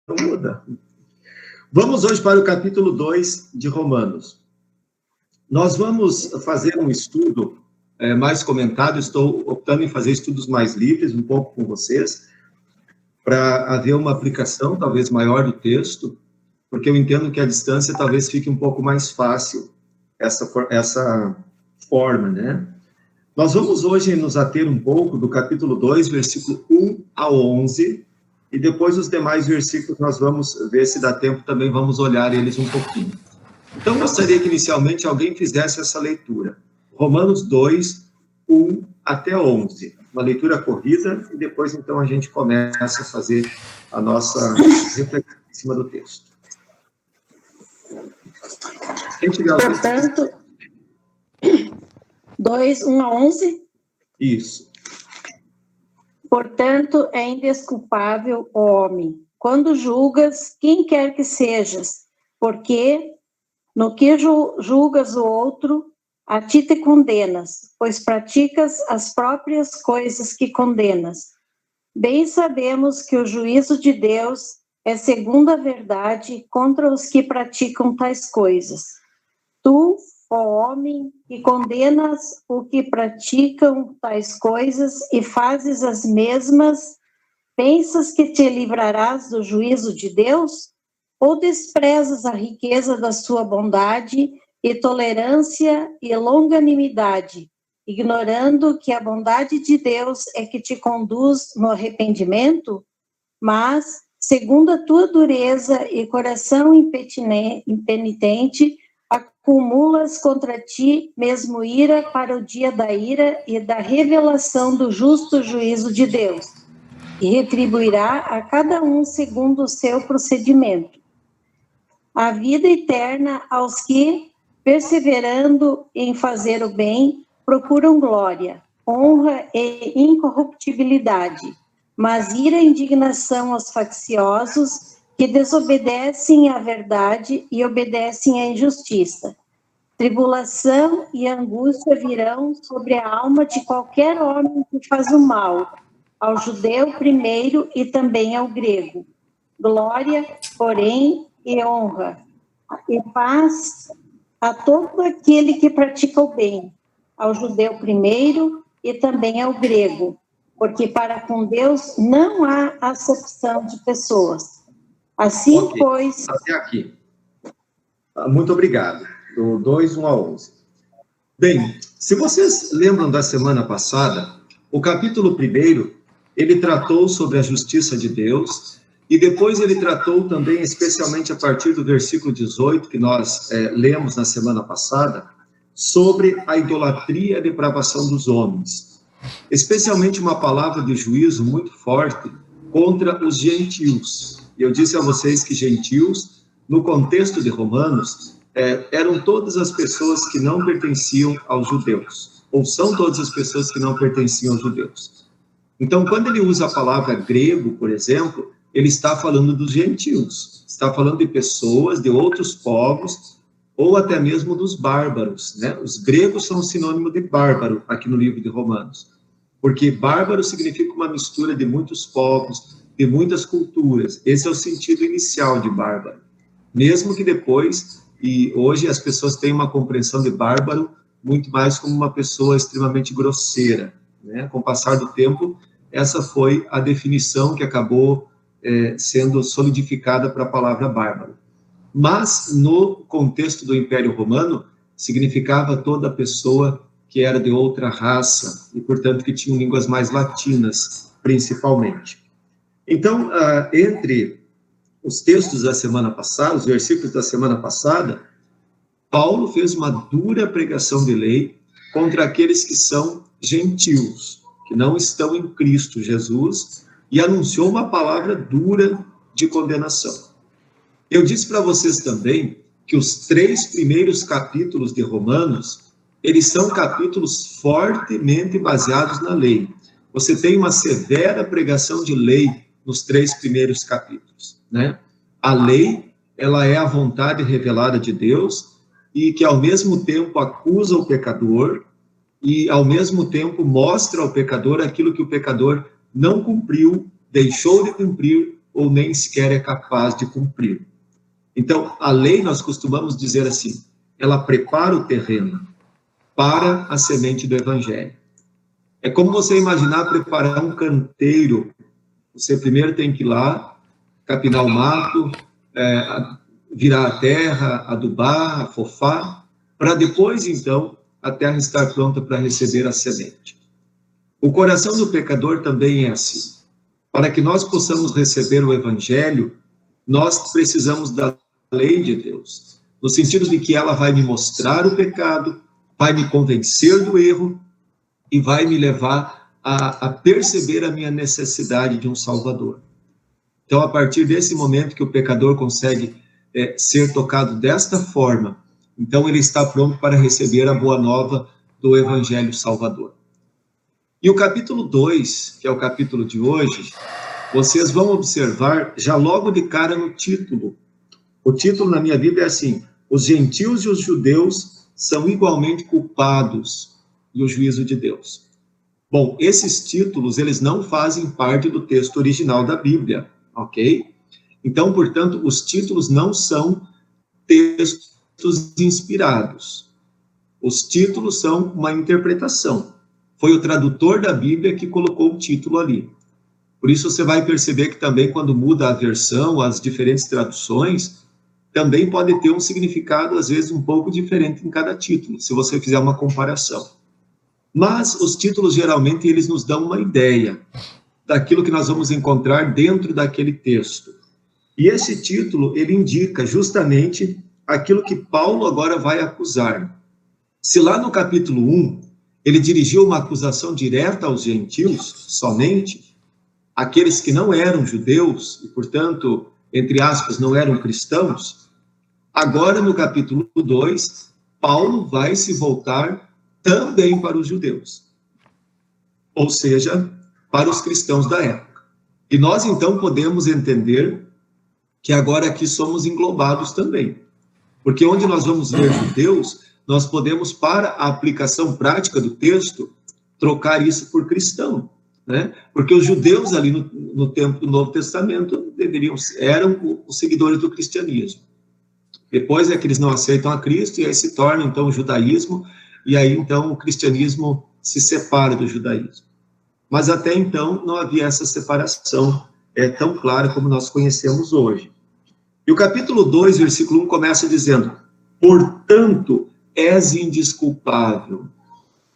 muda. Vamos hoje para o capítulo 2 de Romanos. Nós vamos fazer um estudo mais comentado, estou optando em fazer estudos mais livres, um pouco com vocês, para haver uma aplicação talvez maior do texto, porque eu entendo que a distância talvez fique um pouco mais fácil, essa forma, né? Nós vamos hoje nos ater um pouco do capítulo 2, versículo 1 a 11, e depois os demais versículos nós vamos ver se dá tempo, também vamos olhar eles um pouquinho. Então, gostaria que inicialmente alguém fizesse essa leitura. Romanos 2, 1 até 11. Uma leitura corrida, e depois então a gente começa a fazer a nossa reflexão em cima do texto. Quem tiver o texto? Portanto, 2, 1 a 11? Isso. Portanto, é indesculpável, ó homem, quando julgas quem quer que sejas, porque no que julgas o outro, a ti te condenas, pois praticas as próprias coisas que condenas. Bem sabemos que o juízo de Deus é segundo a verdade contra os que praticam tais coisas. Tu, ó homem, que condenas o que praticam tais coisas e fazes as mesmas, pensas que te livrarás do juízo de Deus? Ou desprezas a riqueza da sua bondade e tolerância e longanimidade, ignorando que a bondade de Deus é que te conduz no arrependimento? Mas, segundo a tua dureza e coração impenitente, acumulas contra ti mesmo ira para o dia da ira e da revelação do justo juízo de Deus, e retribuirá a cada um segundo o seu procedimento. A vida eterna aos que, perseverando em fazer o bem, procuram glória, honra e incorruptibilidade, mas ira e indignação aos facciosos que desobedecem à verdade e obedecem à injustiça. Tribulação e angústia virão sobre a alma de qualquer homem que faz o mal, ao judeu primeiro e também ao grego. Glória, porém, e honra, e paz a todo aquele que pratica o bem, ao judeu primeiro e também ao grego, porque para com Deus não há acepção de pessoas. Assim, okay. Pois... Até aqui. Muito obrigado. Do 2, 1 a 11. Bem, se vocês lembram da semana passada, o capítulo 1, ele tratou sobre a justiça de Deus, e depois ele tratou também, especialmente a partir do versículo 18, que nós lemos na semana passada, sobre a idolatria e a depravação dos homens. Especialmente uma palavra de juízo muito forte contra os gentios. E eu disse a vocês que gentios, no contexto de Romanos, eram todas as pessoas que não pertenciam aos judeus, ou são todas as pessoas que não pertenciam aos judeus. Então, quando ele usa a palavra grego, por exemplo, ele está falando dos gentios, está falando de pessoas de outros povos, ou até mesmo dos bárbaros, né? Os gregos são sinônimo de bárbaro aqui no livro de Romanos, porque bárbaro significa uma mistura de muitos povos, de muitas culturas. Esse é o sentido inicial de bárbaro. Mesmo que depois, e hoje as pessoas têm uma compreensão de bárbaro muito mais como uma pessoa extremamente grosseira, né? Com o passar do tempo, essa foi a definição que acabou sendo solidificada para a palavra bárbaro. Mas, no contexto do Império Romano, significava toda pessoa que era de outra raça, e, portanto, que tinham línguas mais latinas, principalmente. Então, entre os textos da semana passada, os versículos da semana passada, Paulo fez uma dura pregação de lei contra aqueles que são gentios, que não estão em Cristo Jesus, e anunciou uma palavra dura de condenação. Eu disse para vocês também que os 3 primeiros capítulos de Romanos, eles são capítulos fortemente baseados na lei. Você tem uma severa pregação de lei nos 3 primeiros capítulos, né? A lei, ela é a vontade revelada de Deus e que ao mesmo tempo acusa o pecador e ao mesmo tempo mostra ao pecador aquilo que o pecador não cumpriu, deixou de cumprir ou nem sequer é capaz de cumprir. Então, a lei, nós costumamos dizer assim, ela prepara o terreno para a semente do evangelho. É como você imaginar preparar um canteiro. Você primeiro tem que ir lá, capinar o mato, virar a terra, adubar, afofar, para depois, então, a terra estar pronta para receber a semente. O coração do pecador também é assim. Para que nós possamos receber o evangelho, nós precisamos da lei de Deus, no sentido de que ela vai me mostrar o pecado, vai me convencer do erro e vai me levar a perceber a minha necessidade de um Salvador. Então, a partir desse momento que o pecador consegue ser tocado desta forma, então ele está pronto para receber a boa nova do Evangelho Salvador. E o capítulo 2, que é o capítulo de hoje, vocês vão observar já logo de cara no título. O título na minha Bíblia é assim: os gentios e os judeus são igualmente culpados do juízo de Deus. Bom, esses títulos, eles não fazem parte do texto original da Bíblia, ok? Então, portanto, os títulos não são textos inspirados. Os títulos são uma interpretação. Foi o tradutor da Bíblia que colocou o título ali. Por isso, você vai perceber que também, quando muda a versão, as diferentes traduções, também pode ter um significado, às vezes, um pouco diferente em cada título, se você fizer uma comparação. Mas os títulos, geralmente, eles nos dão uma ideia daquilo que nós vamos encontrar dentro daquele texto. E esse título, ele indica justamente aquilo que Paulo agora vai acusar. Se lá no capítulo 1, ele dirigiu uma acusação direta aos gentios, somente, aqueles que não eram judeus, e, portanto, entre aspas, não eram cristãos, agora no capítulo 2, Paulo vai se voltar também para os judeus, ou seja, para os cristãos da época. E nós, então, podemos entender que agora aqui somos englobados também, porque onde nós vamos ver judeus, nós podemos, para a aplicação prática do texto, trocar isso por cristão, né? Porque os judeus ali no tempo do Novo Testamento eram os seguidores do cristianismo. Depois é que eles não aceitam a Cristo e aí se torna, então, o judaísmo, e aí, então, o cristianismo se separa do judaísmo. Mas até então não havia essa separação tão clara como nós conhecemos hoje. E o capítulo 2, versículo 1, começa dizendo: portanto, és indesculpável.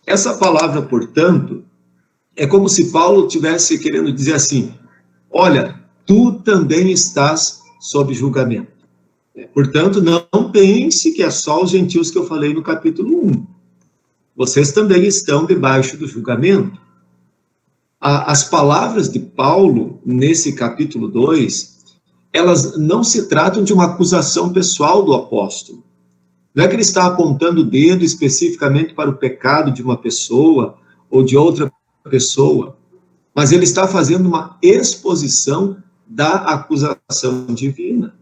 Essa palavra, portanto, é como se Paulo estivesse querendo dizer assim: olha, tu também estás sob julgamento. Portanto, não pense que é só os gentios que eu falei no capítulo 1. Vocês também estão debaixo do julgamento. As palavras de Paulo, nesse capítulo 2, elas não se tratam de uma acusação pessoal do apóstolo. Não é que ele está apontando o dedo especificamente para o pecado de uma pessoa ou de outra pessoa, mas ele está fazendo uma exposição da acusação divina.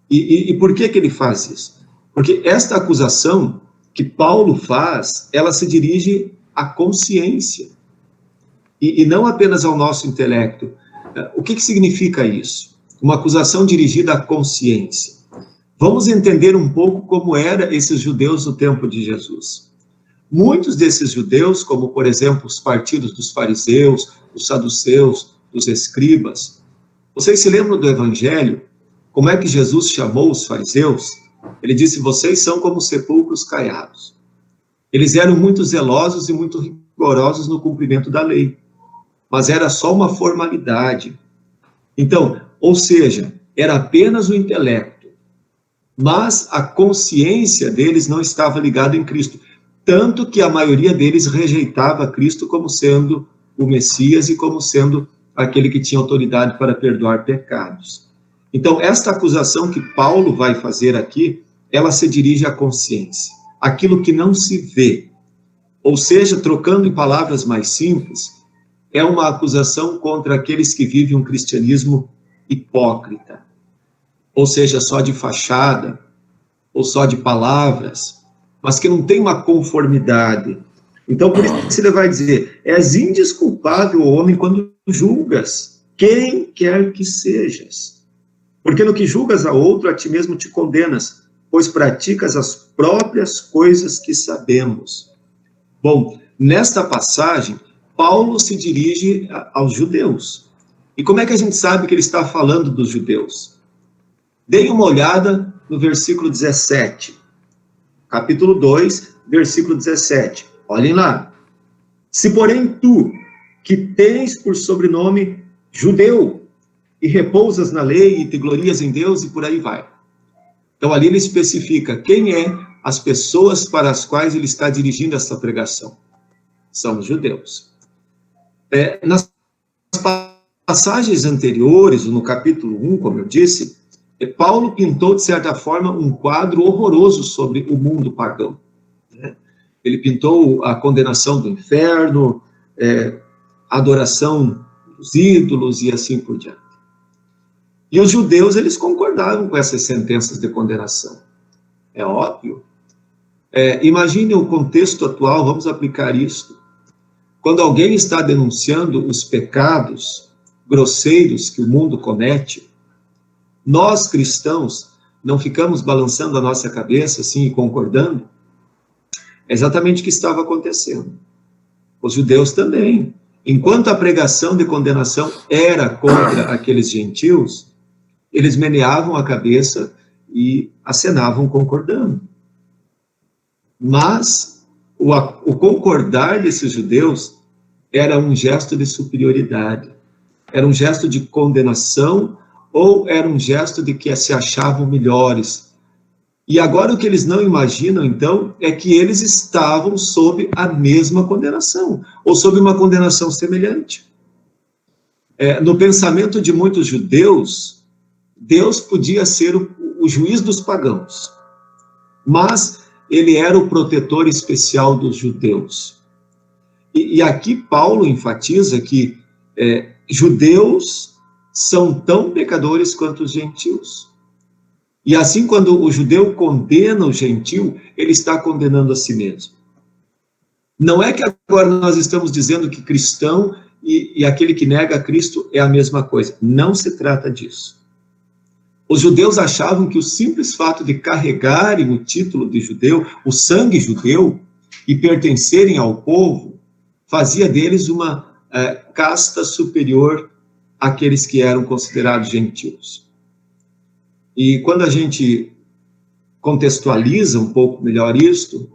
E por que ele faz isso? Porque esta acusação que Paulo faz, ela se dirige à consciência, e não apenas ao nosso intelecto. O que significa isso? Uma acusação dirigida à consciência. Vamos entender um pouco como eram esses judeus no tempo de Jesus. Muitos desses judeus, como, por exemplo, os partidos dos fariseus, dos saduceus, dos escribas, vocês se lembram do Evangelho? Como é que Jesus chamou os fariseus? Ele disse: vocês são como sepulcros caiados. Eles eram muito zelosos e muito rigorosos no cumprimento da lei, mas era só uma formalidade. Então, ou seja, era apenas o intelecto, mas a consciência deles não estava ligada em Cristo, tanto que a maioria deles rejeitava Cristo como sendo o Messias e como sendo aquele que tinha autoridade para perdoar pecados. Então, esta acusação que Paulo vai fazer aqui, ela se dirige à consciência, aquilo que não se vê. Ou seja, trocando em palavras mais simples, é uma acusação contra aqueles que vivem um cristianismo hipócrita, ou seja, só de fachada, ou só de palavras, mas que não tem uma conformidade. Então, por isso que ele vai dizer: és indesculpável, homem, quando julgas. quem quer que sejas. Porque no que julgas a outro, a ti mesmo te condenas, pois praticas as próprias coisas que sabemos. Bom, nesta passagem, Paulo se dirige aos judeus. E como é que a gente sabe que ele está falando dos judeus? Deem uma olhada no versículo 17. Capítulo 2, versículo 17. Olhem lá. Se, porém, tu, que tens por sobrenome judeu, e repousas na lei, e te glorias em Deus, e por aí vai. Então, ali ele especifica quem é as pessoas para as quais ele está dirigindo essa pregação. São os judeus. Nas passagens anteriores, no capítulo 1, como eu disse, Paulo pintou, de certa forma, um quadro horroroso sobre o mundo pagão. Ele pintou a condenação do inferno, a adoração dos ídolos e assim por diante. E os judeus, eles concordavam com essas sentenças de condenação. É óbvio. Imagine o contexto atual, vamos aplicar isso. Quando alguém está denunciando os pecados grosseiros que o mundo comete, nós, cristãos, não ficamos balançando a nossa cabeça assim e concordando? É exatamente o que estava acontecendo. Os judeus também. Enquanto a pregação de condenação era contra aqueles gentios, eles meneavam a cabeça e acenavam concordando. Mas o concordar desses judeus era um gesto de superioridade, era um gesto de condenação ou era um gesto de que se achavam melhores. E agora o que eles não imaginam, então, é que eles estavam sob a mesma condenação, ou sob uma condenação semelhante. No pensamento de muitos judeus, Deus podia ser o juiz dos pagãos, mas ele era o protetor especial dos judeus. E aqui Paulo enfatiza que judeus são tão pecadores quanto os gentios. E assim, quando o judeu condena o gentio, ele está condenando a si mesmo. Não é que agora nós estamos dizendo que cristão e aquele que nega a Cristo é a mesma coisa. Não se trata disso. Os judeus achavam que o simples fato de carregarem o título de judeu, o sangue judeu, e pertencerem ao povo, fazia deles uma casta superior àqueles que eram considerados gentios. E quando a gente contextualiza um pouco melhor isto,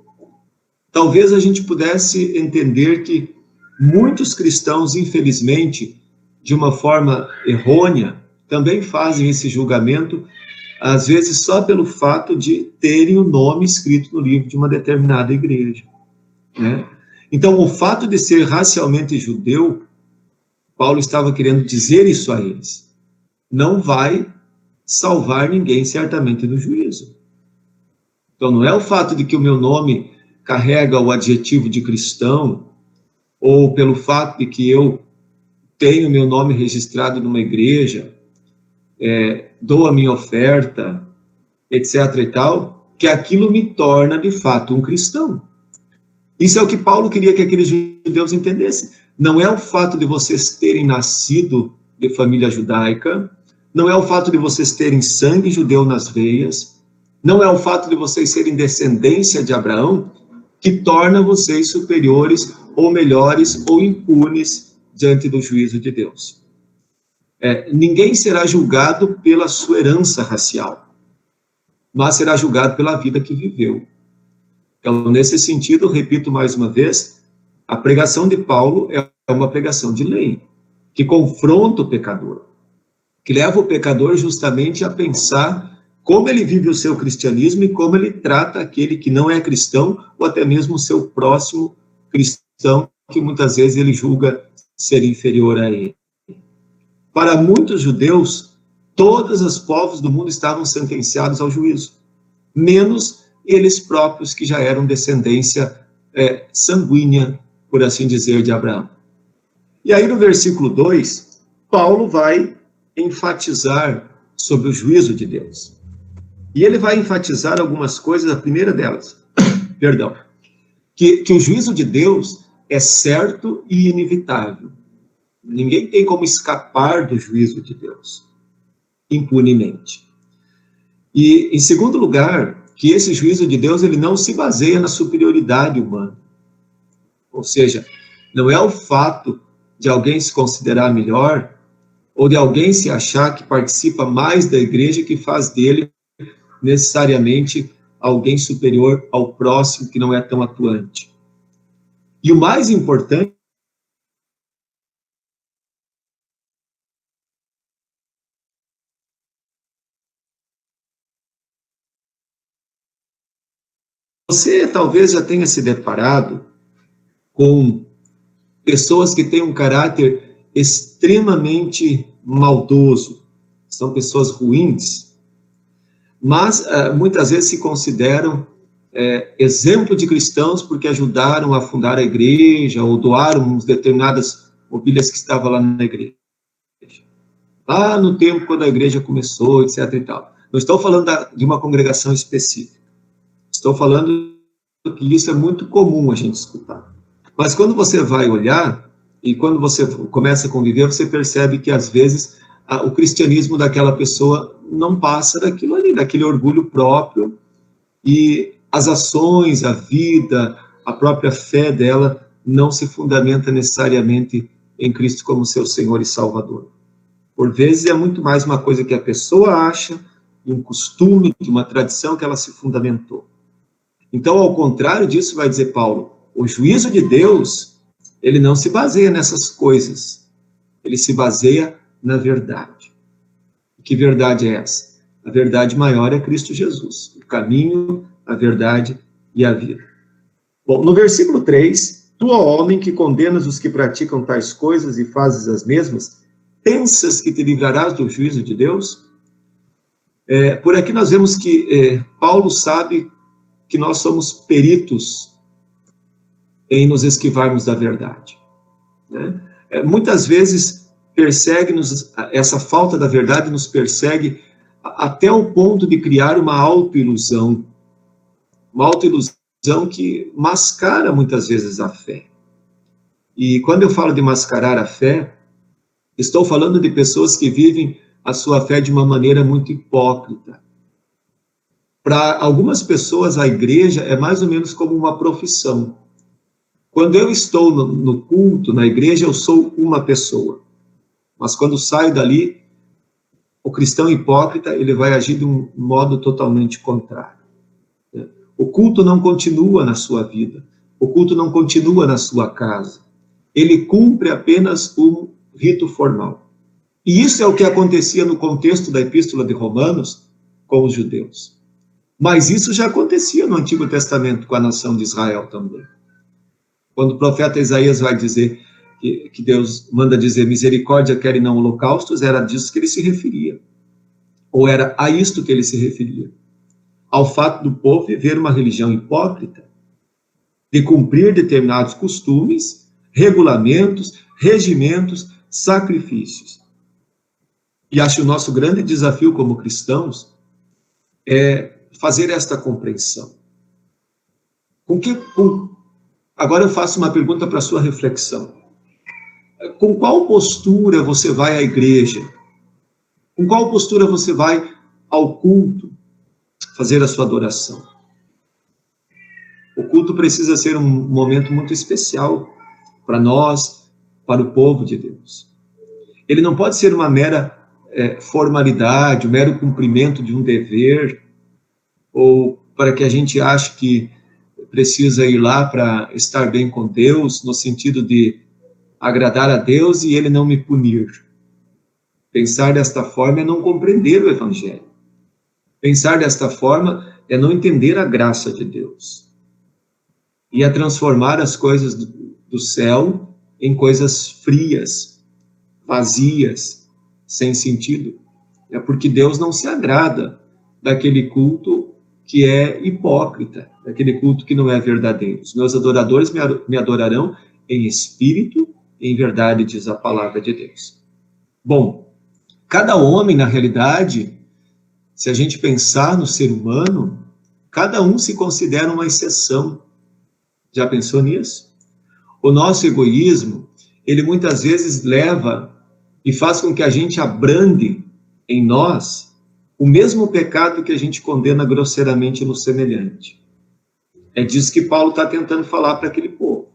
talvez a gente pudesse entender que muitos cristãos, infelizmente, de uma forma errônea, também fazem esse julgamento, às vezes só pelo fato de terem o nome escrito no livro de uma determinada igreja, né? Então, o fato de ser racialmente judeu, Paulo estava querendo dizer isso a eles, não vai salvar ninguém certamente do juízo. Então, não é o fato de que o meu nome carrega o adjetivo de cristão, ou pelo fato de que eu tenho meu nome registrado numa igreja, dou a minha oferta, etc. e tal, que aquilo me torna, de fato, um cristão. Isso é o que Paulo queria que aqueles judeus entendessem. Não é o fato de vocês terem nascido de família judaica, não é o fato de vocês terem sangue judeu nas veias, não é o fato de vocês serem descendência de Abraão que torna vocês superiores ou melhores ou impunes diante do juízo de Deus. Ninguém será julgado pela sua herança racial, mas será julgado pela vida que viveu. Então, nesse sentido, repito mais uma vez, a pregação de Paulo é uma pregação de lei, que confronta o pecador, que leva o pecador justamente a pensar como ele vive o seu cristianismo e como ele trata aquele que não é cristão, ou até mesmo o seu próximo cristão, que muitas vezes ele julga ser inferior a ele. Para muitos judeus, todos os povos do mundo estavam sentenciados ao juízo, menos eles próprios, que já eram descendência sanguínea, por assim dizer, de Abraão. E aí no versículo 2, Paulo vai enfatizar sobre o juízo de Deus. E ele vai enfatizar algumas coisas, a primeira delas, que o juízo de Deus é certo e inevitável. Ninguém tem como escapar do juízo de Deus impunemente. E, em segundo lugar, que esse juízo de Deus ele não se baseia na superioridade humana. Ou seja, não é o fato de alguém se considerar melhor ou de alguém se achar que participa mais da igreja que faz dele necessariamente alguém superior ao próximo que não é tão atuante. E o mais importante você talvez já tenha se deparado com pessoas que têm um caráter extremamente maldoso, são pessoas ruins, mas muitas vezes se consideram exemplo de cristãos porque ajudaram a fundar a igreja ou doaram determinadas mobílias que estavam lá na igreja. Lá no tempo quando a igreja começou, etc. e tal. Não estou falando de uma congregação específica. Estou falando que isso é muito comum a gente escutar. Mas quando você vai olhar, e quando você começa a conviver, você percebe que, às vezes, o cristianismo daquela pessoa não passa daquilo ali, daquele orgulho próprio, e as ações, a vida, a própria fé dela não se fundamenta necessariamente em Cristo como seu Senhor e Salvador. Por vezes é muito mais uma coisa que a pessoa acha, um costume, uma tradição que ela se fundamentou. Então, ao contrário disso, vai dizer Paulo, o juízo de Deus, ele não se baseia nessas coisas, ele se baseia na verdade. Que verdade é essa? A verdade maior é Cristo Jesus, o caminho, a verdade e a vida. Bom, no versículo 3, tu, ó homem, que condenas os que praticam tais coisas e fazes as mesmas, pensas que te livrarás do juízo de Deus? Por aqui nós vemos que Paulo sabe que nós somos peritos em nos esquivarmos da verdade. Né? Muitas vezes persegue-nos, essa falta da verdade nos persegue até o ponto de criar uma autoilusão que mascara muitas vezes a fé. E quando eu falo de mascarar a fé, estou falando de pessoas que vivem a sua fé de uma maneira muito hipócrita. Para algumas pessoas, a igreja é mais ou menos como uma profissão. Quando eu estou no culto, na igreja, eu sou uma pessoa. Mas quando saio dali, o cristão hipócrita, ele vai agir de um modo totalmente contrário. O culto não continua na sua vida. O culto não continua na sua casa. Ele cumpre apenas um rito formal. E isso é o que acontecia no contexto da Epístola de Romanos com os judeus. Mas isso já acontecia no Antigo Testamento com a nação de Israel também. Quando o profeta Isaías vai dizer que Deus manda dizer misericórdia quer e não holocaustos, era disso que ele se referia. Ou era a isto que ele se referia. Ao fato do povo viver uma religião hipócrita, de cumprir determinados costumes, regulamentos, regimentos, sacrifícios. E acho que o nosso grande desafio como cristãos é fazer esta compreensão. Agora eu faço uma pergunta para a sua reflexão. Com qual postura você vai à igreja? Com qual postura você vai ao culto fazer a sua adoração? O culto precisa ser um momento muito especial para nós, para o povo de Deus. Ele não pode ser uma mera formalidade, um mero cumprimento de um dever, ou para que a gente ache que precisa ir lá para estar bem com Deus, no sentido de agradar a Deus e Ele não me punir. Pensar desta forma é não compreender o Evangelho. Pensar desta forma é não entender a graça de Deus. E é transformar as coisas do céu em coisas frias, vazias, sem sentido. É porque Deus não se agrada daquele culto que é hipócrita, daquele culto que não é verdadeiro. Os meus adoradores me adorarão em espírito e em verdade, diz a palavra de Deus. Bom, cada homem, na realidade, se a gente pensar no ser humano, cada um se considera uma exceção. Já pensou nisso? O nosso egoísmo, ele muitas vezes leva e faz com que a gente abrande em nós o mesmo pecado que a gente condena grosseiramente no semelhante. É disso que Paulo está tentando falar para aquele povo.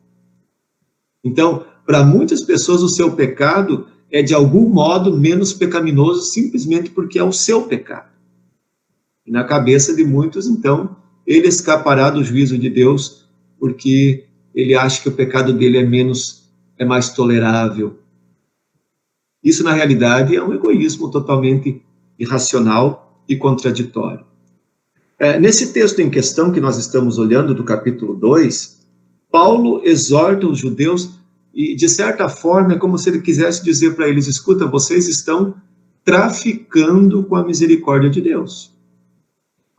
Então, para muitas pessoas, o seu pecado é de algum modo menos pecaminoso, simplesmente porque é o seu pecado. E na cabeça de muitos, então, ele escapará do juízo de Deus, porque ele acha que o pecado dele é mais tolerável. Isso, na realidade, é um egoísmo totalmente irracional e contraditório. Nesse texto em questão que nós estamos olhando, do capítulo 2, Paulo exorta os judeus e, de certa forma, é como se ele quisesse dizer para eles: escuta, vocês estão traficando com a misericórdia de Deus.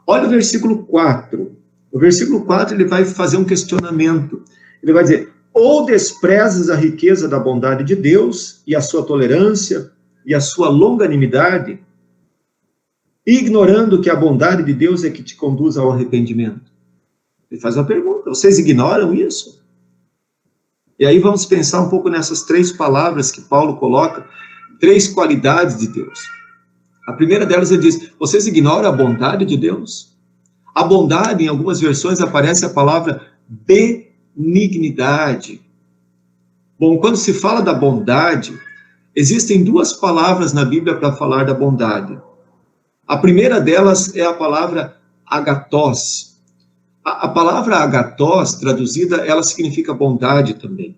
Olha o versículo 4. O versículo 4 ele vai fazer um questionamento. Ele vai dizer: ou desprezas a riqueza da bondade de Deus e a sua tolerância e a sua longanimidade, ignorando que a bondade de Deus é que te conduz ao arrependimento. Ele faz uma pergunta: vocês ignoram isso? E aí vamos pensar um pouco nessas 3 palavras que Paulo coloca, 3 qualidades de Deus. A primeira delas ele diz: vocês ignoram a bondade de Deus? A bondade, em algumas versões, aparece a palavra benignidade. Bom, quando se fala da bondade, existem 2 palavras na Bíblia para falar da bondade. A primeira delas é a palavra agathos. A palavra agathos, traduzida, ela significa bondade também.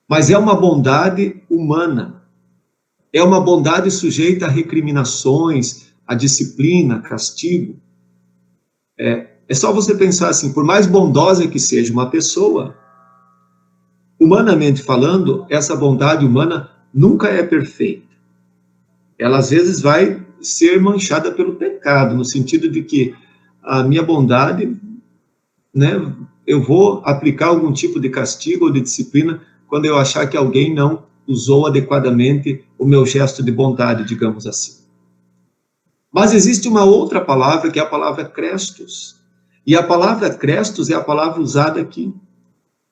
Mas é uma bondade humana. É uma bondade sujeita a recriminações, a disciplina, castigo. É só você pensar assim: por mais bondosa que seja uma pessoa, humanamente falando, essa bondade humana nunca é perfeita. Ela às vezes vai ser manchada pelo pecado, no sentido de que a minha bondade, né, eu vou aplicar algum tipo de castigo ou de disciplina quando eu achar que alguém não usou adequadamente o meu gesto de bondade, digamos assim. Mas existe uma outra palavra, que é a palavra Crestos. E a palavra Crestos é a palavra usada aqui.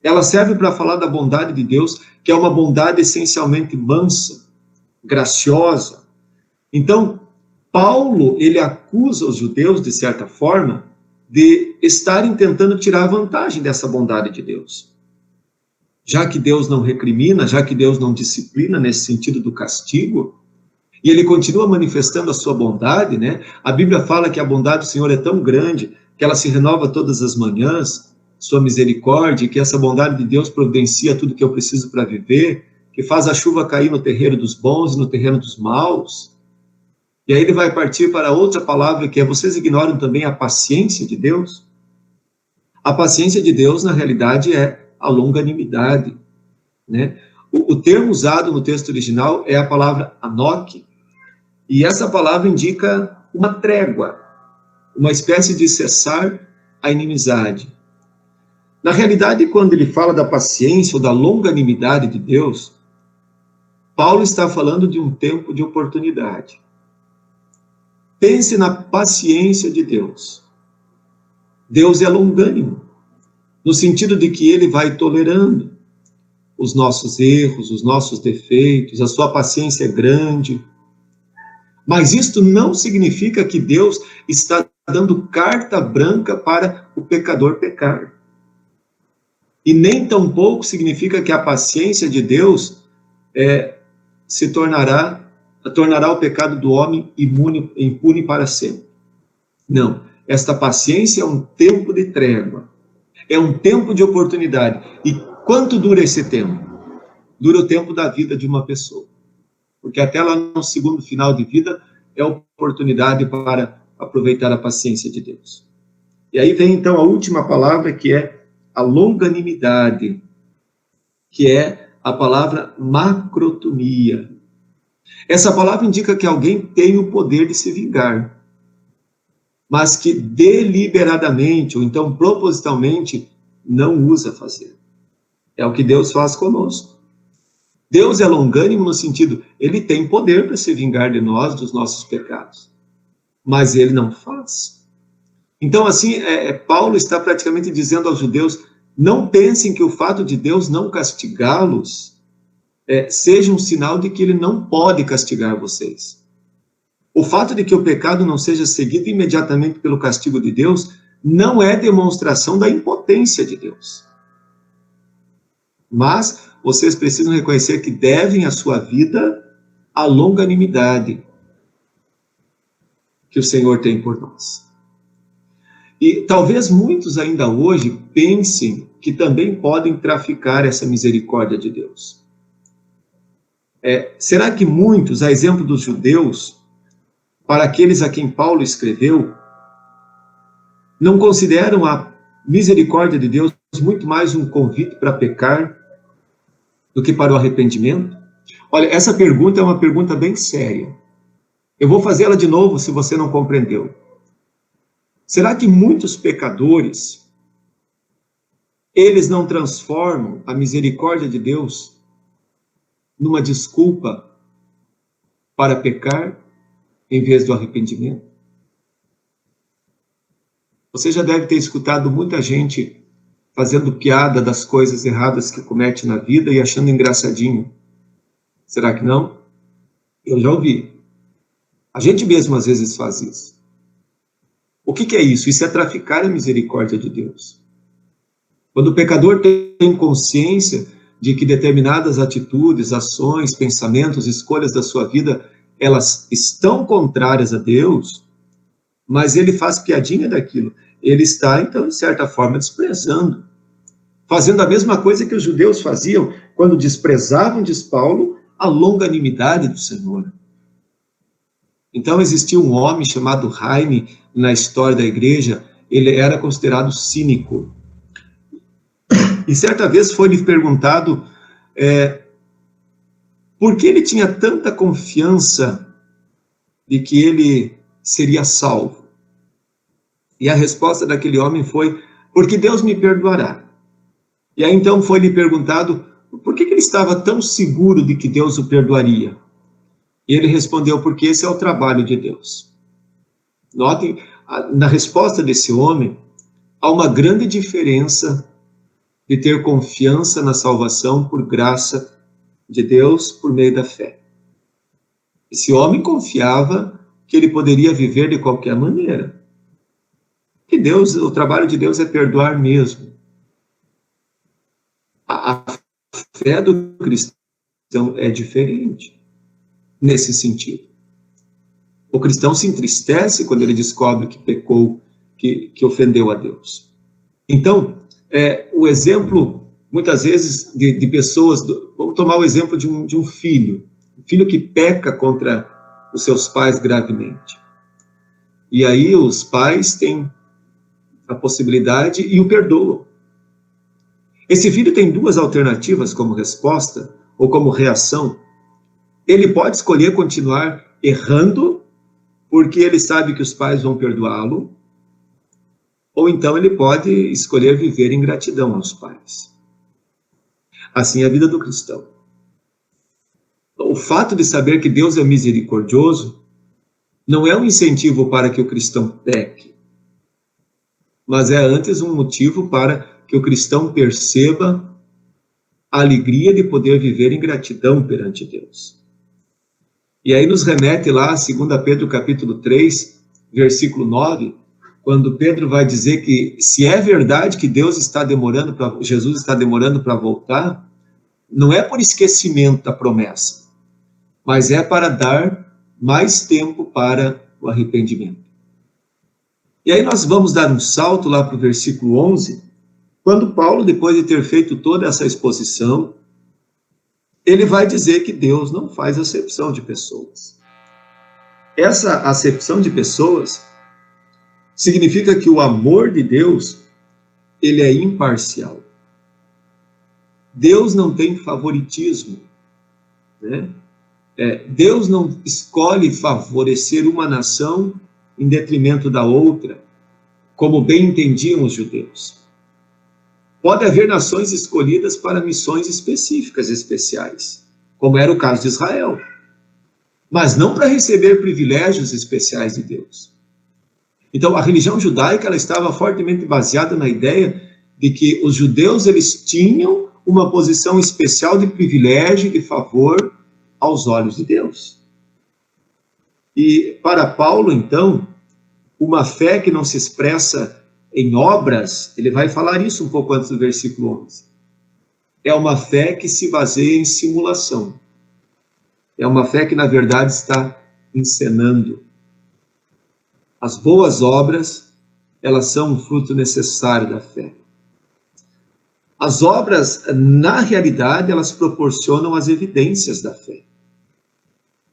Ela serve para falar da bondade de Deus, que é uma bondade essencialmente mansa, graciosa. Então, Paulo, ele acusa os judeus, de certa forma, de estarem tentando tirar vantagem dessa bondade de Deus. Já que Deus não recrimina, já que Deus não disciplina nesse sentido do castigo, e ele continua manifestando a sua bondade, né? A Bíblia fala que a bondade do Senhor é tão grande que ela se renova todas as manhãs, sua misericórdia, que essa bondade de Deus providencia tudo que eu preciso para viver, que faz a chuva cair no terreiro dos bons e no terreno dos maus. E aí ele vai partir para outra palavra, que é: vocês ignoram também a paciência de Deus? A paciência de Deus, na realidade, é a longanimidade, né? O termo usado no texto original é a palavra anok, e essa palavra indica uma trégua, uma espécie de cessar a inimizade. Na realidade, quando ele fala da paciência ou da longanimidade de Deus, Paulo está falando de um tempo de oportunidade. Pense na paciência de Deus. Deus é longânimo, no sentido de que ele vai tolerando os nossos erros, os nossos defeitos, a sua paciência é grande. Mas isto não significa que Deus está dando carta branca para o pecador pecar. E nem tampouco significa que a paciência de Deus tornará o pecado do homem impune para sempre. Não, esta paciência é um tempo de trégua, é um tempo de oportunidade. E quanto dura esse tempo? Dura o tempo da vida de uma pessoa. Porque até lá no segundo final de vida é oportunidade para aproveitar a paciência de Deus. E aí vem então a última palavra, que é a longanimidade, que é a palavra macrotomia. Essa palavra indica que alguém tem o poder de se vingar, mas que deliberadamente, ou então propositalmente, não usa fazer. É o que Deus faz conosco. Deus é longânimo no sentido, ele tem poder para se vingar de nós, dos nossos pecados, mas ele não faz. Então, assim, Paulo está praticamente dizendo aos judeus: não pensem que o fato de Deus não castigá-los seja um sinal de que ele não pode castigar vocês. O fato de que o pecado não seja seguido imediatamente pelo castigo de Deus não é demonstração da impotência de Deus. Mas vocês precisam reconhecer que devem a sua vida à longanimidade que o Senhor tem por nós. E talvez muitos ainda hoje pensem que também podem traficar essa misericórdia de Deus. Será que muitos, a exemplo dos judeus, para aqueles a quem Paulo escreveu, não consideram a misericórdia de Deus muito mais um convite para pecar do que para o arrependimento? Olha, essa pergunta é uma pergunta bem séria. Eu vou fazê-la de novo se você não compreendeu. Será que muitos pecadores, eles não transformam a misericórdia de Deus numa desculpa para pecar em vez do arrependimento? Você já deve ter escutado muita gente fazendo piada das coisas erradas que comete na vida e achando engraçadinho. Será que não? Eu já ouvi. A gente mesmo às vezes faz isso. O que é isso? Isso é traficar a misericórdia de Deus. Quando o pecador tem consciência de que determinadas atitudes, ações, pensamentos, escolhas da sua vida, elas estão contrárias a Deus, mas ele faz piadinha daquilo. Ele está, então, de certa forma, desprezando. Fazendo a mesma coisa que os judeus faziam quando desprezavam, diz Paulo, a longanimidade do Senhor. Então, existia um homem chamado Jaime na história da igreja. Ele era considerado cínico. E certa vez foi-lhe perguntado por que ele tinha tanta confiança de que ele seria salvo. E a resposta daquele homem foi: porque Deus me perdoará. E aí então foi-lhe perguntado por que ele estava tão seguro de que Deus o perdoaria. E ele respondeu: porque esse é o trabalho de Deus. Notem, na resposta desse homem, há uma grande diferença de ter confiança na salvação por graça de Deus por meio da fé. Esse homem confiava que ele poderia viver de qualquer maneira. Que Deus, o trabalho de Deus é perdoar mesmo. A fé do cristão é diferente nesse sentido. O cristão se entristece quando ele descobre que pecou, que ofendeu a Deus. Então, o exemplo, muitas vezes, de pessoas... Vamos tomar o exemplo de um filho. Um filho que peca contra os seus pais gravemente. E aí os pais têm a possibilidade e o perdoam. Esse filho tem duas alternativas como resposta ou como reação. Ele pode escolher continuar errando porque ele sabe que os pais vão perdoá-lo, ou então ele pode escolher viver em gratidão aos pais. Assim é a vida do cristão. O fato de saber que Deus é misericordioso não é um incentivo para que o cristão peque, mas é antes um motivo para que o cristão perceba a alegria de poder viver em gratidão perante Deus. E aí nos remete lá a 2 Pedro capítulo 3, versículo 9, quando Pedro vai dizer que se é verdade que Jesus está demorando para voltar, não é por esquecimento da promessa, mas é para dar mais tempo para o arrependimento. E aí nós vamos dar um salto lá para o versículo 11, quando Paulo, depois de ter feito toda essa exposição, ele vai dizer que Deus não faz acepção de pessoas. Essa acepção de pessoas significa que o amor de Deus, ele é imparcial. Deus não tem favoritismo, né? Deus não escolhe favorecer uma nação em detrimento da outra, como bem entendiam os judeus. Pode haver nações escolhidas para missões específicas, especiais, como era o caso de Israel, mas não para receber privilégios especiais de Deus. Então, a religião judaica ela estava fortemente baseada na ideia de que os judeus eles tinham uma posição especial de privilégio e de favor aos olhos de Deus. E para Paulo, então, uma fé que não se expressa em obras, ele vai falar isso um pouco antes do versículo 11. É uma fé que se baseia em simulação. É uma fé que, na verdade, está encenando. As boas obras, elas são um fruto necessário da fé. As obras, na realidade, elas proporcionam as evidências da fé,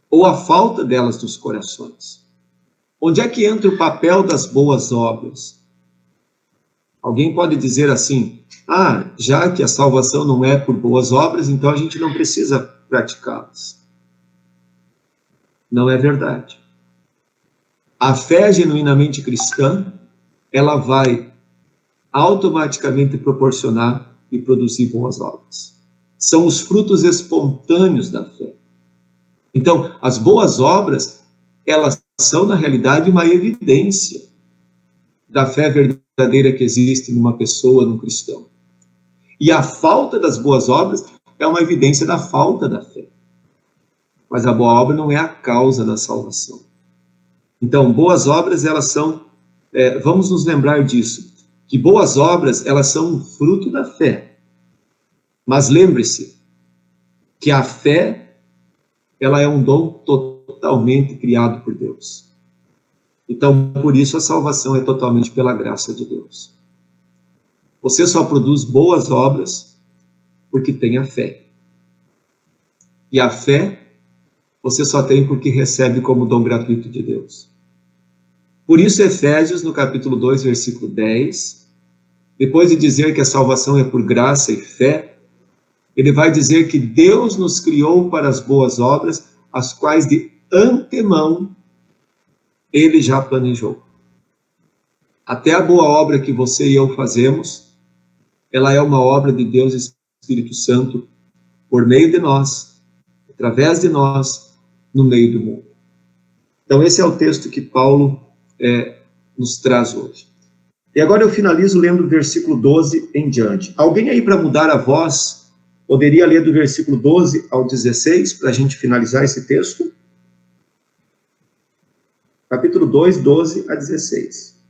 ou a falta delas nos corações. Onde é que entra o papel das boas obras? Alguém pode dizer assim, já que a salvação não é por boas obras, então a gente não precisa praticá-las. Não é verdade. A fé genuinamente cristã, ela vai automaticamente proporcionar e produzir boas obras. São os frutos espontâneos da fé. Então, as boas obras, elas são, na realidade, uma evidência da fé verdadeira que existe numa pessoa, num cristão. E a falta das boas obras é uma evidência da falta da fé. Mas a boa obra não é a causa da salvação. Então, boas obras, elas são, vamos nos lembrar disso, que boas obras, elas são um fruto da fé. Mas lembre-se que a fé, ela é um dom totalmente criado por Deus. Então, por isso, a salvação é totalmente pela graça de Deus. Você só produz boas obras porque tem a fé. E a fé, você só tem porque recebe como dom gratuito de Deus. Por isso, Efésios, no capítulo 2, versículo 10, depois de dizer que a salvação é por graça e fé, ele vai dizer que Deus nos criou para as boas obras, as quais de antemão ele já planejou. Até a boa obra que você e eu fazemos, ela é uma obra de Deus Espírito Santo, por meio de nós, através de nós, no meio do mundo. Então, esse é o texto que Paulo nos traz hoje. E agora eu finalizo lendo o versículo 12 em diante. Alguém aí, para mudar a voz, poderia ler do versículo 12 ao 16, para a gente finalizar esse texto? Capítulo 2, 12 a 16.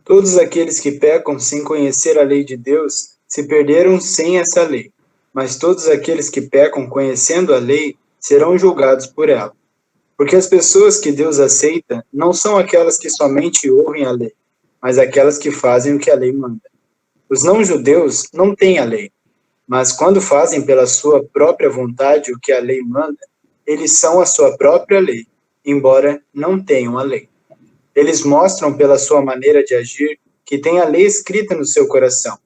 Todos aqueles que pecam sem conhecer a lei de Deus se perderam sem essa lei, mas todos aqueles que pecam conhecendo a lei serão julgados por ela. Porque as pessoas que Deus aceita não são aquelas que somente ouvem a lei, mas aquelas que fazem o que a lei manda. Os não-judeus não têm a lei, mas quando fazem pela sua própria vontade o que a lei manda, eles são a sua própria lei, embora não tenham a lei. Eles mostram pela sua maneira de agir que têm a lei escrita no seu coração.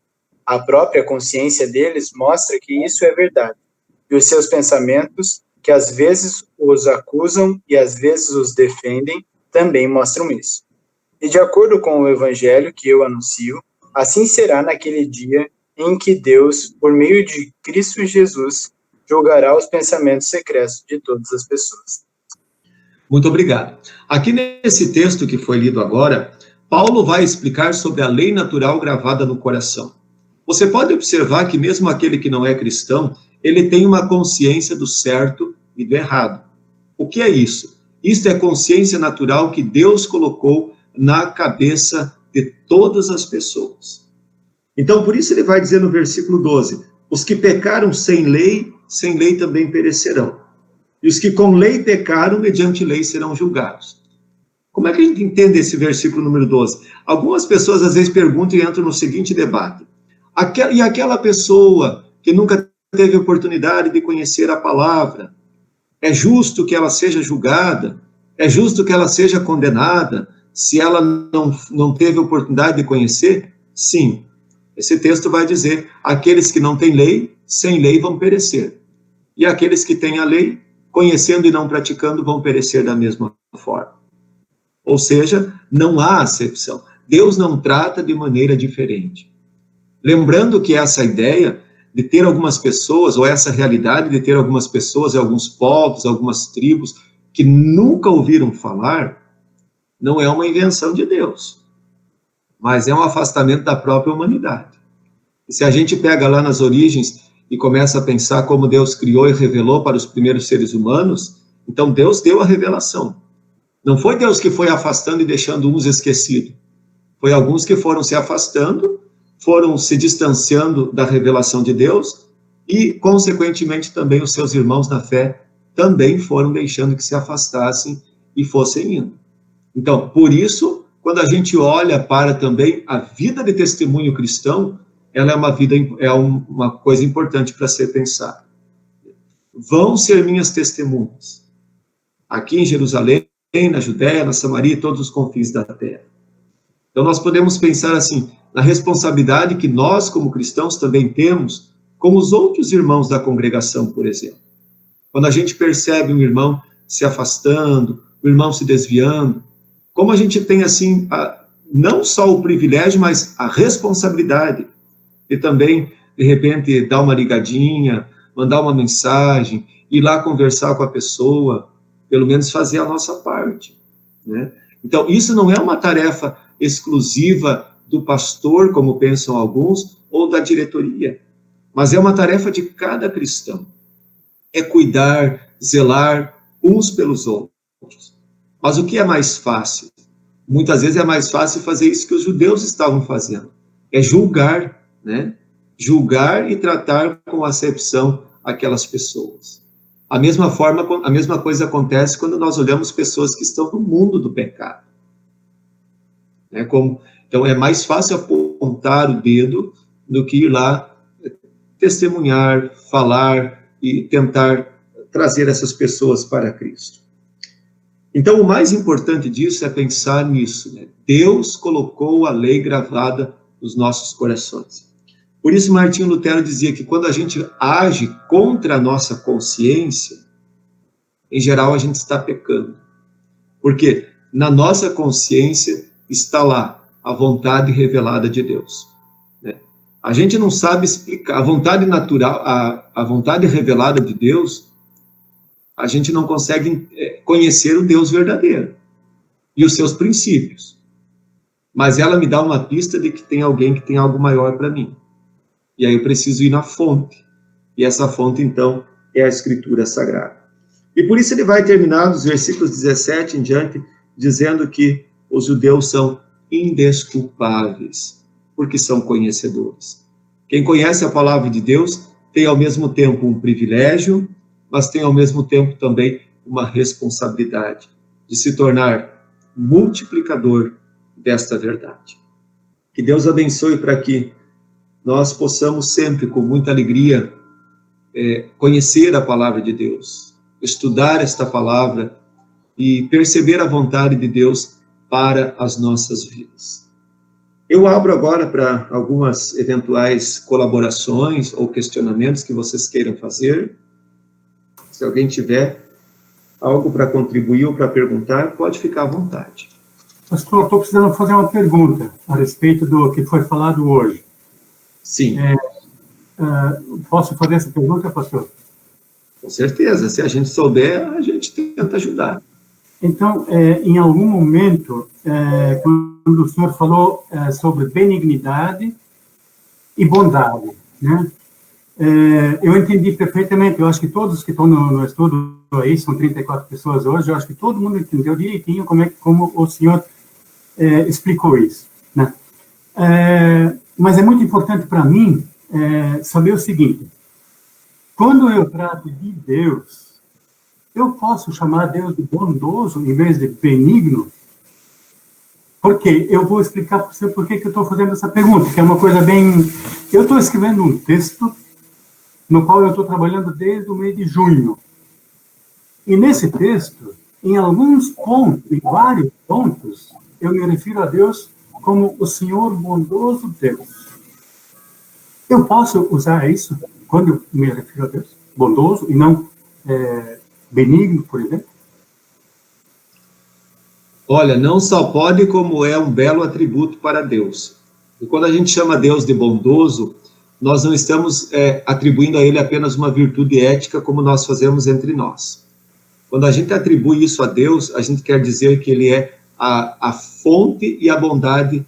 A própria consciência deles mostra que isso é verdade, e os seus pensamentos, que às vezes os acusam e às vezes os defendem, também mostram isso. E de acordo com o evangelho que eu anuncio, assim será naquele dia em que Deus, por meio de Cristo Jesus, julgará os pensamentos secretos de todas as pessoas. Muito obrigado. Aqui nesse texto que foi lido agora, Paulo vai explicar sobre a lei natural gravada no coração. Você pode observar que mesmo aquele que não é cristão, ele tem uma consciência do certo e do errado. O que é isso? Isto é consciência natural que Deus colocou na cabeça de todas as pessoas. Então, por isso ele vai dizer no versículo 12, os que pecaram sem lei também perecerão. E os que com lei pecaram, mediante lei serão julgados. Como é que a gente entende esse versículo número 12? Algumas pessoas às vezes perguntam e entram no seguinte debate. E aquela pessoa que nunca teve oportunidade de conhecer a palavra, é justo que ela seja julgada? É justo que ela seja condenada se ela não teve oportunidade de conhecer? Sim. Esse texto vai dizer, aqueles que não têm lei, sem lei vão perecer. E aqueles que têm a lei, conhecendo e não praticando, vão perecer da mesma forma. Ou seja, não há acepção. Deus não trata de maneira diferente. Lembrando que essa ideia de ter algumas pessoas, ou essa realidade de ter algumas pessoas, alguns povos, algumas tribos, que nunca ouviram falar, não é uma invenção de Deus, mas é um afastamento da própria humanidade. E se a gente pega lá nas origens e começa a pensar como Deus criou e revelou para os primeiros seres humanos, então Deus deu a revelação. Não foi Deus que foi afastando e deixando uns esquecidos. Foi alguns que foram se afastando, foram se distanciando da revelação de Deus e, consequentemente, também os seus irmãos na fé também foram deixando que se afastassem e fossem indo. Então, por isso, quando a gente olha para também a vida de testemunho cristão, ela é uma coisa importante para ser pensada. Vão ser minhas testemunhas, aqui em Jerusalém, na Judéia, na Samaria e todos os confins da terra. Então, nós podemos pensar assim, na responsabilidade que nós, como cristãos, também temos, como os outros irmãos da congregação, por exemplo. Quando a gente percebe um irmão se afastando, o irmão se desviando, como a gente tem, assim, não só o privilégio, mas a responsabilidade de também, de repente, dar uma ligadinha, mandar uma mensagem, ir lá conversar com a pessoa, pelo menos fazer a nossa parte, né? Então, isso não é uma tarefa exclusiva do pastor, como pensam alguns, ou da diretoria, mas é uma tarefa de cada cristão. É cuidar, zelar uns pelos outros. Mas o que é mais fácil? Muitas vezes é mais fácil fazer isso que os judeus estavam fazendo, é julgar, né? Julgar e tratar com acepção aquelas pessoas. A mesma coisa acontece quando nós olhamos pessoas que estão no mundo do pecado. Então, é mais fácil apontar o dedo do que ir lá testemunhar, falar e tentar trazer essas pessoas para Cristo. Então, o mais importante disso é pensar nisso, né? Deus colocou a lei gravada nos nossos corações. Por isso, Martinho Lutero dizia que quando a gente age contra a nossa consciência, em geral, a gente está pecando. Porque na nossa consciência está lá a vontade revelada de Deus. Né? A gente não sabe explicar. A vontade natural, a vontade revelada de Deus, a gente não consegue conhecer o Deus verdadeiro e os seus princípios. Mas ela me dá uma pista de que tem alguém que tem algo maior para mim. E aí eu preciso ir na fonte. E essa fonte, então, é a Escritura Sagrada. E por isso ele vai terminar nos versículos 17 em diante, dizendo que os judeus são indesculpáveis, porque são conhecedores. Quem conhece a palavra de Deus tem ao mesmo tempo um privilégio, mas tem ao mesmo tempo também uma responsabilidade de se tornar multiplicador desta verdade. Que Deus abençoe para que nós possamos sempre, com muita alegria, conhecer a palavra de Deus, estudar esta palavra e perceber a vontade de Deus para as nossas vidas. Eu abro agora para algumas eventuais colaborações ou questionamentos que vocês queiram fazer. Se alguém tiver algo para contribuir ou para perguntar, pode ficar à vontade. Pastor, estou precisando fazer uma pergunta a respeito do que foi falado hoje. Sim. Posso fazer essa pergunta, pastor? Com certeza. Se a gente souber, a gente tenta ajudar. Então, em algum momento, quando o senhor falou sobre benignidade e bondade, né? Eu entendi perfeitamente. Eu acho que todos que estão no estudo aí, são 34 pessoas hoje, eu acho que todo mundo entendeu direitinho como o senhor explicou isso, né? Mas é muito importante para mim saber o seguinte: quando eu trato de Deus, eu posso chamar Deus de bondoso em vez de benigno? Porque eu vou explicar para você por que eu estou fazendo essa pergunta, que é uma coisa bem... Eu estou escrevendo um texto no qual eu estou trabalhando desde o mês de junho. E nesse texto, em alguns pontos, em vários pontos, eu me refiro a Deus como o Senhor bondoso Deus. Eu posso usar isso quando eu me refiro a Deus? Bondoso e não benigno, por exemplo? Olha, não só pode, como é um belo atributo para Deus. E quando a gente chama Deus de bondoso, nós não estamos atribuindo a Ele apenas uma virtude ética, como nós fazemos entre nós. Quando a gente atribui isso a Deus, a gente quer dizer que Ele é a fonte e a bondade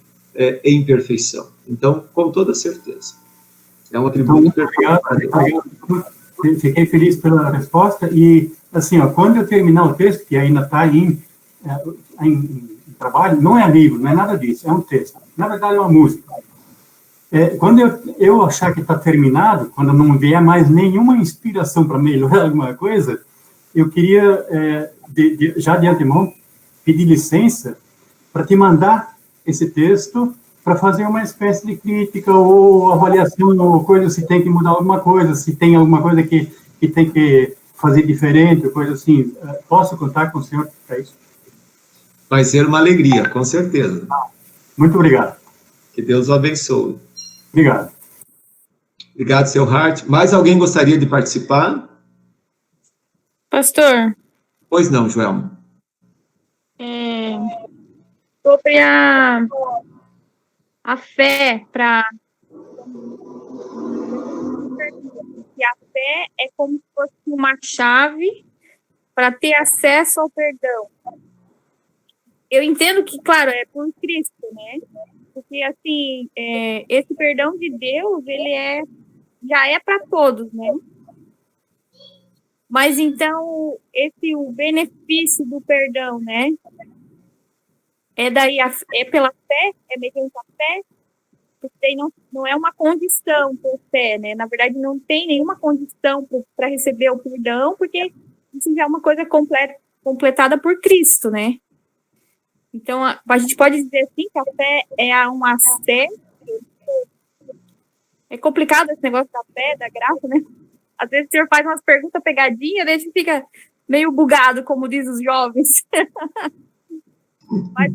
em perfeição. Então, com toda certeza. É um atributo perfeito. Obrigado. Fiquei feliz pela resposta. E, assim, ó, quando eu terminar o texto, que ainda está em trabalho, não é livro, não é nada disso, é um texto. Na verdade, é uma música. Quando eu achar que está terminado, quando não vier mais nenhuma inspiração para melhorar alguma coisa, eu queria, já de antemão, pedir licença para te mandar esse texto para fazer uma espécie de crítica ou avaliação, ou coisa, se tem que mudar alguma coisa, se tem alguma coisa que tem que fazer diferente, coisa assim. Posso contar com o senhor para isso? Vai ser uma alegria, com certeza. Muito obrigado. Que Deus o abençoe. Obrigado. Obrigado, seu Hart. Mais alguém gostaria de participar? Pastor. Pois não, Joelma. Sobre a fé para... que a fé é como se fosse uma chave para ter acesso ao perdão. Eu entendo que, claro, é por Cristo, né? Porque, assim, esse perdão de Deus, ele já é para todos, né? Mas, então, o benefício do perdão, né? É pela fé? É mediante a fé? Porque não é uma condição por fé, né? Na verdade, não tem nenhuma condição para receber o perdão, porque isso já é uma coisa completada por Cristo, né? Então, a gente pode dizer assim que a fé é uma fé. É complicado esse negócio da fé, da graça, né? Às vezes o senhor faz umas perguntas pegadinhas, daí a gente fica meio bugado, como diz os jovens. Mas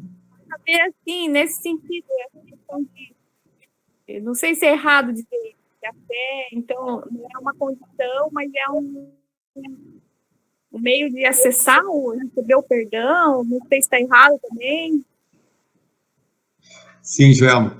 saber assim, nesse sentido, essa questão de, não sei se é errado dizer que a fé, então, não é uma condição, mas é um meio de acessar receber o perdão, não sei se está errado também. Sim, Joelma.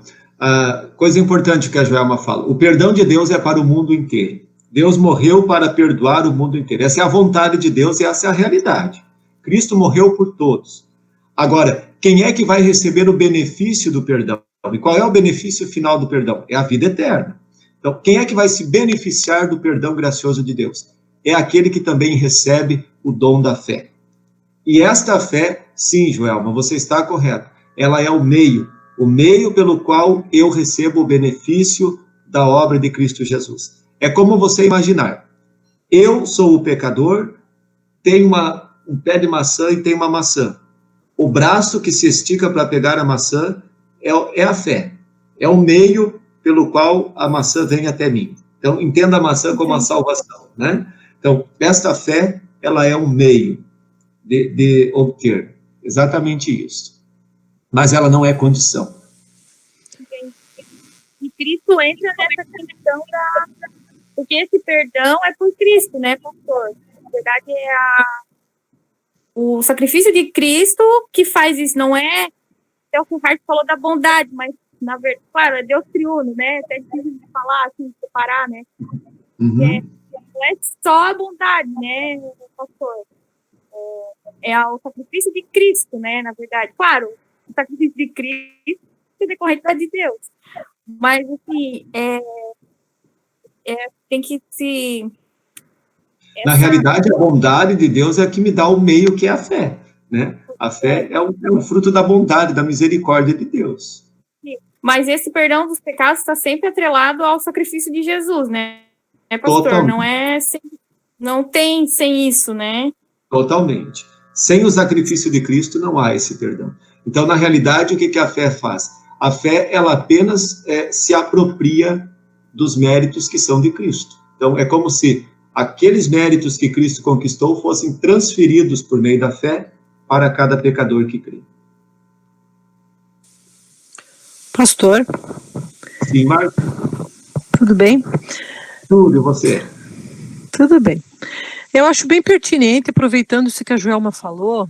Coisa importante que a Joelma fala, o perdão de Deus é para o mundo inteiro. Deus morreu para perdoar o mundo inteiro. Essa é a vontade de Deus e essa é a realidade. Cristo morreu por todos. Agora, quem é que vai receber o benefício do perdão? E qual é o benefício final do perdão? É a vida eterna. Então, quem é que vai se beneficiar do perdão gracioso de Deus? É aquele que também recebe o dom da fé. E esta fé, sim, Joelma, você está correto, ela é o meio pelo qual eu recebo o benefício da obra de Cristo Jesus. É como você imaginar, eu sou o pecador, tenho um pé de maçã e tenho uma maçã. O braço que se estica para pegar a maçã é a fé, é o meio pelo qual a maçã vem até mim. Então, entenda a maçã como a salvação, né? Então, esta fé, ela é um meio de obter exatamente isso. Mas ela não é condição. Entendi. E Cristo entra nessa questão porque esse perdão é por Cristo, né, pastor? Na verdade, o sacrifício de Cristo que faz isso, não é o que o Hart falou da bondade, mas, na verdade, claro, é Deus triuno, né? Até difícil de falar, assim, separar, né? Uhum. Não é só a bondade, né, pastor? É o sacrifício de Cristo, né, na verdade. Claro, o sacrifício de Cristo é decorrente de Deus. Mas, assim, tem que se... Na realidade, a bondade de Deus é a que me dá o meio, que é a fé, né? A fé é o fruto da bondade, da misericórdia de Deus. Mas esse perdão dos pecados está sempre atrelado ao sacrifício de Jesus, né, pastor? Totalmente. Não tem sem isso, né? Totalmente. Sem o sacrifício de Cristo não há esse perdão. Então, na realidade, o que a fé faz? A fé, ela apenas se apropria dos méritos que são de Cristo. Então, é como se aqueles méritos que Cristo conquistou fossem transferidos por meio da fé para cada pecador que crê. Pastor. Sim, Marcos? Tudo bem? Tudo, e você? Tudo bem. Eu acho bem pertinente, aproveitando isso que a Joelma falou,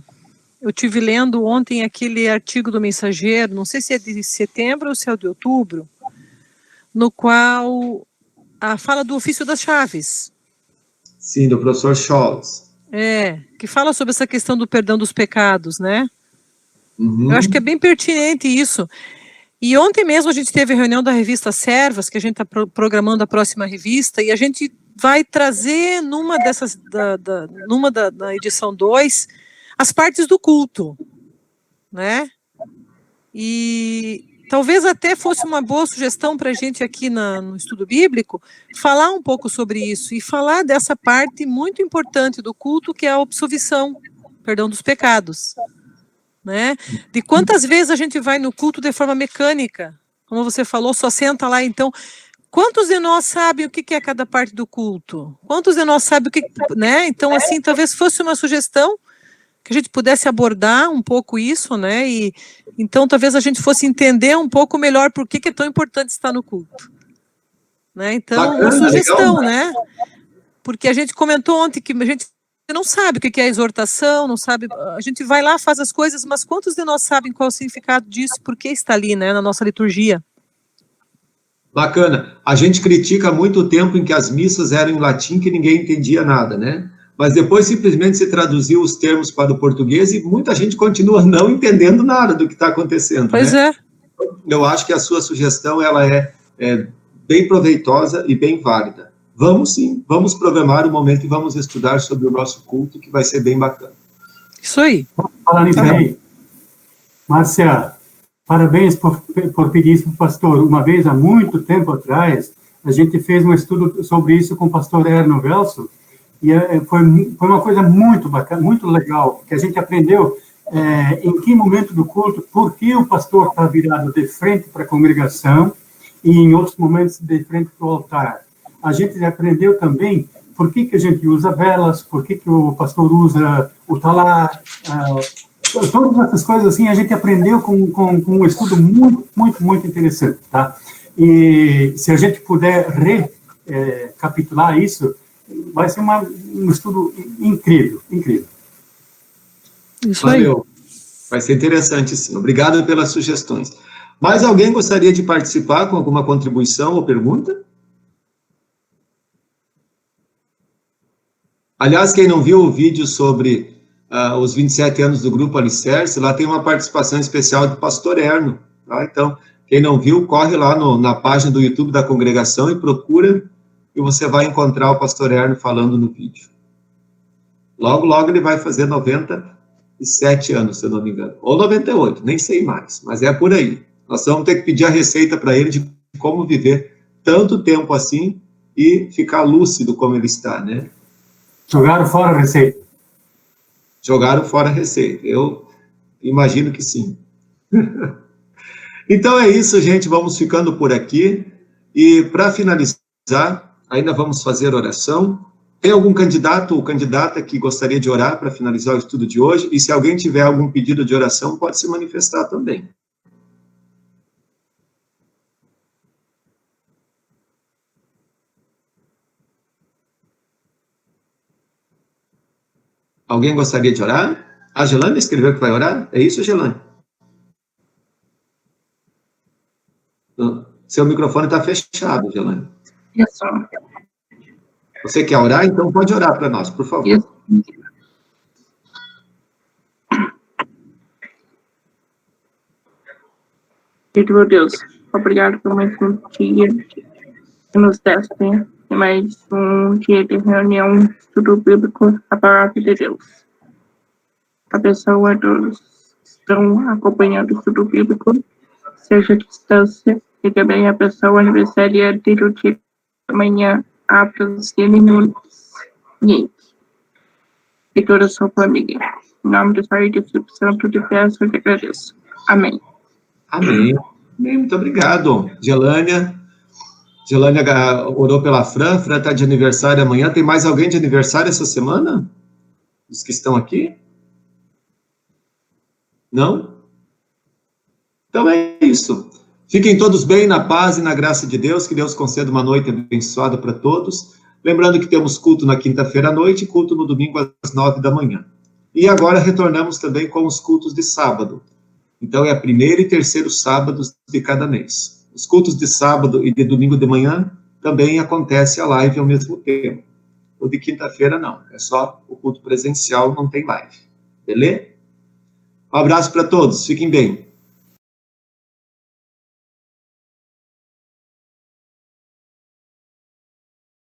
eu estive lendo ontem aquele artigo do Mensageiro, não sei se é de setembro ou se é de outubro, no qual fala do ofício das chaves. Sim, do professor Scholz. Que fala sobre essa questão do perdão dos pecados, né? Uhum. Eu acho que é bem pertinente isso. E ontem mesmo a gente teve a reunião da revista Servas, que a gente está programando a próxima revista, e a gente vai trazer numa dessas, da edição 2, as partes do culto, né? E talvez até fosse uma boa sugestão para a gente aqui no estudo bíblico, falar um pouco sobre isso, e falar dessa parte muito importante do culto, que é a absolvição, perdão dos pecados, né? De quantas vezes a gente vai no culto de forma mecânica, como você falou, só senta lá, então, quantos de nós sabem o que é cada parte do culto? Quantos de nós sabem o que, né? Então, assim, talvez fosse uma sugestão que a gente pudesse abordar um pouco isso, né? E então talvez a gente fosse entender um pouco melhor por que é tão importante estar no culto, né? Então, Bacana, uma sugestão, legal, né? Porque a gente comentou ontem que a gente não sabe o que é exortação, não sabe, a gente vai lá, faz as coisas, mas quantos de nós sabem qual é o significado disso, por que está ali, né, na nossa liturgia? Bacana. A gente critica há muito tempo em que as missas eram em latim, que ninguém entendia nada, né? Mas depois simplesmente se traduziu os termos para o português e muita gente continua não entendendo nada do que está acontecendo, Pois né? é. Eu acho que a sua sugestão, ela é bem proveitosa e bem válida. Vamos sim, vamos programar o momento e vamos estudar sobre o nosso culto, que vai ser bem bacana. Isso aí. Falar nisso aí, Márcia, parabéns por pedir isso para o pastor. Uma vez, há muito tempo atrás, a gente fez um estudo sobre isso com o pastor Erno Velso, e foi uma coisa muito bacana, muito legal, que a gente aprendeu em que momento do culto, por que o pastor está virado de frente para a congregação e em outros momentos de frente para o altar. A gente aprendeu também por que a gente usa velas, por que o pastor usa o talar, todas essas coisas assim, a gente aprendeu com um estudo muito, muito, muito interessante, tá? E se a gente puder recapitular isso, vai ser um estudo incrível, incrível. Isso aí. Valeu. Vai ser interessante, sim. Obrigado pelas sugestões. Mais alguém gostaria de participar com alguma contribuição ou pergunta? Aliás, quem não viu o vídeo sobre os 27 anos do Grupo Alicerce, lá tem uma participação especial do pastor Erno, tá? Então, quem não viu, corre lá na página do YouTube da congregação e procura, e você vai encontrar o pastor Erno falando no vídeo. Logo, logo ele vai fazer 97 anos, se eu não me engano. Ou 98, nem sei mais, mas é por aí. Nós vamos ter que pedir a receita para ele de como viver tanto tempo assim e ficar lúcido como ele está, né? Jogaram fora a receita. Jogaram fora a receita. Eu imagino que sim. Então é isso, gente. Vamos ficando por aqui. E para finalizar, ainda vamos fazer oração. Tem algum candidato ou candidata que gostaria de orar para finalizar o estudo de hoje? E se alguém tiver algum pedido de oração, pode se manifestar também. Alguém gostaria de orar? A Gelane escreveu que vai orar? É isso, Gelane? Seu microfone está fechado, Gelane. Isso. Você quer orar? Então pode orar para nós, por favor. Isso. Querido Deus, obrigado por mais um dia que nos deste, e mais um dia de reunião, estudo bíblico, a palavra de Deus. Abençoa a todos que estão acompanhando o estudo bíblico, seja a distância, e também abençoa o aniversariante do dia de amanhã, Atos e Nunes, e toda a sua família. Em nome do Pai e do Espírito Santo, de peço e te agradeço. Amém. Amém. Amém. Muito obrigado. Gelânia orou pela Fran está de aniversário amanhã. Tem mais alguém de aniversário essa semana? Os que estão aqui? Não? Então é isso. Fiquem todos bem, na paz e na graça de Deus, que Deus conceda uma noite abençoada para todos. Lembrando que temos culto na quinta-feira à noite e culto no domingo às 9 da manhã. E agora retornamos também com os cultos de sábado. Então é primeiro e terceiro sábados de cada mês. Os cultos de sábado e de domingo de manhã também acontece a live ao mesmo tempo. O de quinta-feira não, é só o culto presencial, não tem live. Beleza? Um abraço para todos, fiquem bem.